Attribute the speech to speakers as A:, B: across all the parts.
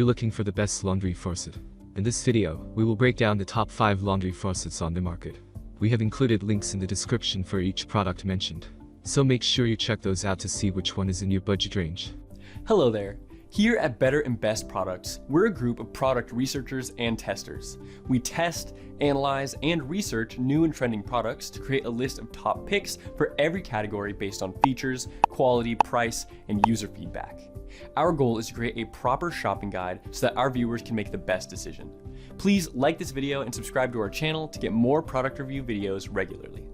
A: looking for the best laundry faucet. In this video, we will break down the top 5 laundry faucets on the market. We have included links in the description for each product mentioned, so make sure you check those out to see which one is in your budget range.
B: Hello there. Here at Better and Best Products, we're a group of product researchers and testers. We test, analyze, and research new and trending products to create a list of top picks for every category based on features, quality, price, and user feedback. Our goal is to create a proper shopping guide so that our viewers can make the best decision. Please like this video and subscribe to our channel to get more product review videos regularly.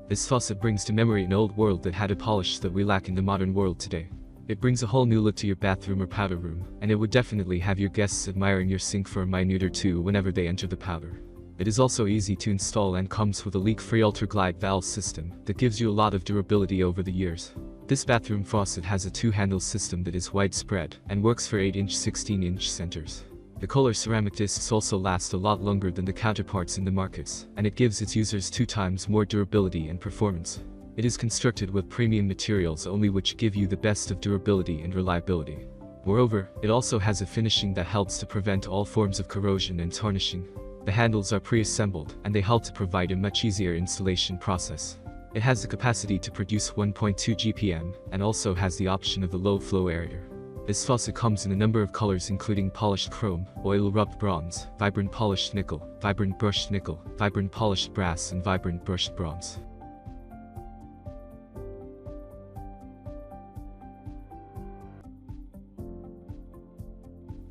A: This faucet brings to memory an old world that had a polish that we lack in the modern world today. It brings a whole new look to your bathroom or powder room, and it would definitely have your guests admiring your sink for a minute or two whenever they enter the powder. It is also easy to install and comes with a leak-free ultra-glide valve system that gives you a lot of durability over the years. This bathroom faucet has a 2-handle system that is widespread and works for 8-inch 16-inch centers. The KOHLER ceramic discs also last a lot longer than the counterparts in the markets, and it gives its users 2 times more durability and performance. It is constructed with premium materials only which give you the best of durability and reliability. Moreover, it also has a finishing that helps to prevent all forms of corrosion and tarnishing. The handles are pre-assembled, and they help to provide a much easier installation process. It has the capacity to produce 1.2 GPM, and also has the option of the low flow area. This faucet comes in a number of colors including polished chrome, oil-rubbed bronze, vibrant polished nickel, vibrant brushed nickel, vibrant polished brass and vibrant brushed bronze.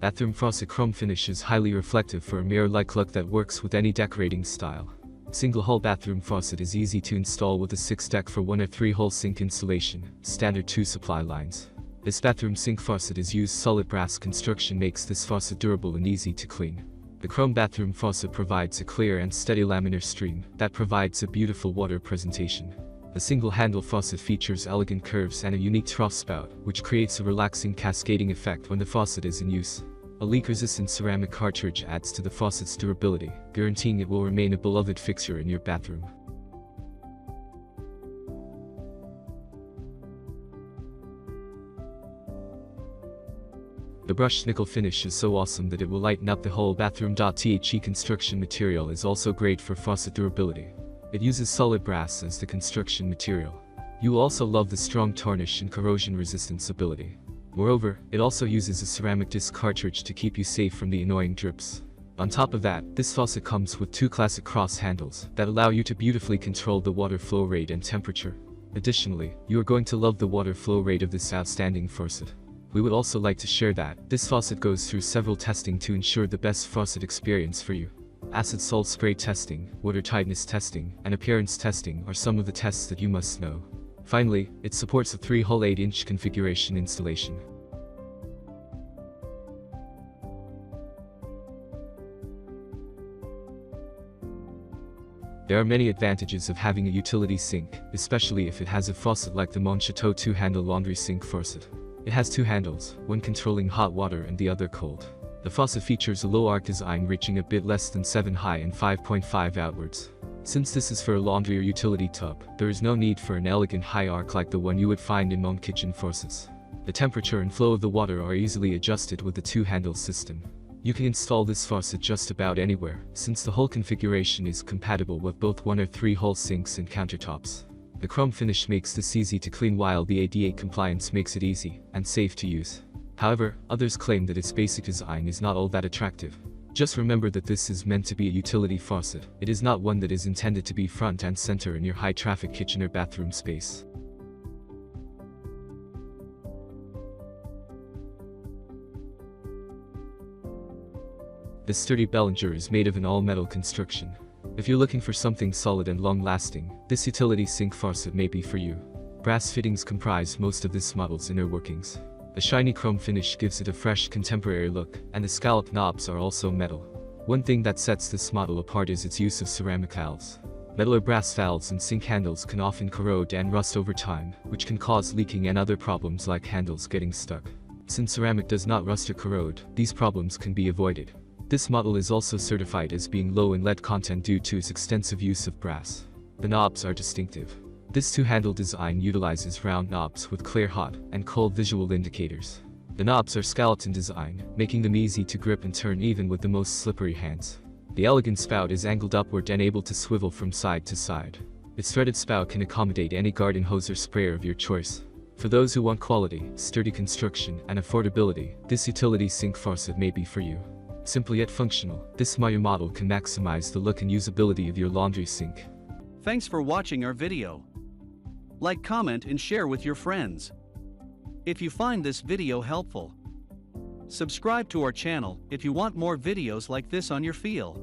A: Bathroom faucet chrome finish is highly reflective for a mirror-like look that works with any decorating style. Single-hole bathroom faucet is easy to install with a 6-deck for 1 or 3-hole sink installation, standard 2 supply lines. This bathroom sink faucet is used solid brass construction makes this faucet durable and easy to clean. The chrome bathroom faucet provides a clear and steady laminar stream that provides a beautiful water presentation. The single-handle faucet features elegant curves and a unique trough spout, which creates a relaxing cascading effect when the faucet is in use. A leak-resistant ceramic cartridge adds to the faucet's durability, guaranteeing it will remain a beloved fixture in your bathroom. The brushed nickel finish is so awesome that it will lighten up the whole bathroom. The construction material is also great for faucet durability. It uses solid brass as the construction material. You will also love the strong tarnish and corrosion resistance ability. Moreover, it also uses a ceramic disc cartridge to keep you safe from the annoying drips. On top of that, this faucet comes with 2 classic cross handles that allow you to beautifully control the water flow rate and temperature. Additionally, you are going to love the water flow rate of this outstanding faucet. We would also like to share that this faucet goes through several testing to ensure the best faucet experience for you. Acid salt spray testing, water tightness testing, and appearance testing are some of the tests that you must know. Finally, it supports a 3-hole 8-inch configuration installation. There are many advantages of having a utility sink, especially if it has a faucet like the MOEN 2-handle laundry sink faucet. It has 2 handles, one controlling hot water and the other cold. The faucet features a low arc design reaching a bit less than 7 high and 5.5 outwards. Since this is for a laundry or utility tub, there is no need for an elegant high arc like the one you would find in MOEN kitchen faucets. The temperature and flow of the water are easily adjusted with the 2-handle system. You can install this faucet just about anywhere, since the whole configuration is compatible with both 1 or 3-hole sinks and countertops. The chrome finish makes this easy to clean while the ADA compliance makes it easy and safe to use. However, others claim that its basic design is not all that attractive. Just remember that this is meant to be a utility faucet. It is not one that is intended to be front and center in your high-traffic kitchen or bathroom space. This sturdy Bellinger is made of an all-metal construction. If you're looking for something solid and long-lasting, this utility sink faucet may be for you. Brass fittings comprise most of this model's inner workings. The shiny chrome finish gives it a fresh contemporary look, and the scallop knobs are also metal. One thing that sets this model apart is its use of ceramic valves. Metal or brass valves and sink handles can often corrode and rust over time, which can cause leaking and other problems like handles getting stuck. Since ceramic does not rust or corrode, these problems can be avoided. This model is also certified as being low in lead content due to its extensive use of brass. The knobs are distinctive. This two-handle design utilizes round knobs with clear hot and cold visual indicators. The knobs are skeleton design, making them easy to grip and turn even with the most slippery hands. The elegant spout is angled upward and able to swivel from side to side. Its threaded spout can accommodate any garden hose or sprayer of your choice. For those who want quality, sturdy construction, and affordability, this utility sink faucet may be for you. Simple yet functional, this MOEN model can maximize the look and usability of your laundry sink.
C: Thanks for watching our video. Like, comment, and share with your friends. If you find this video helpful, subscribe to our channel if you want more videos like this on your feed.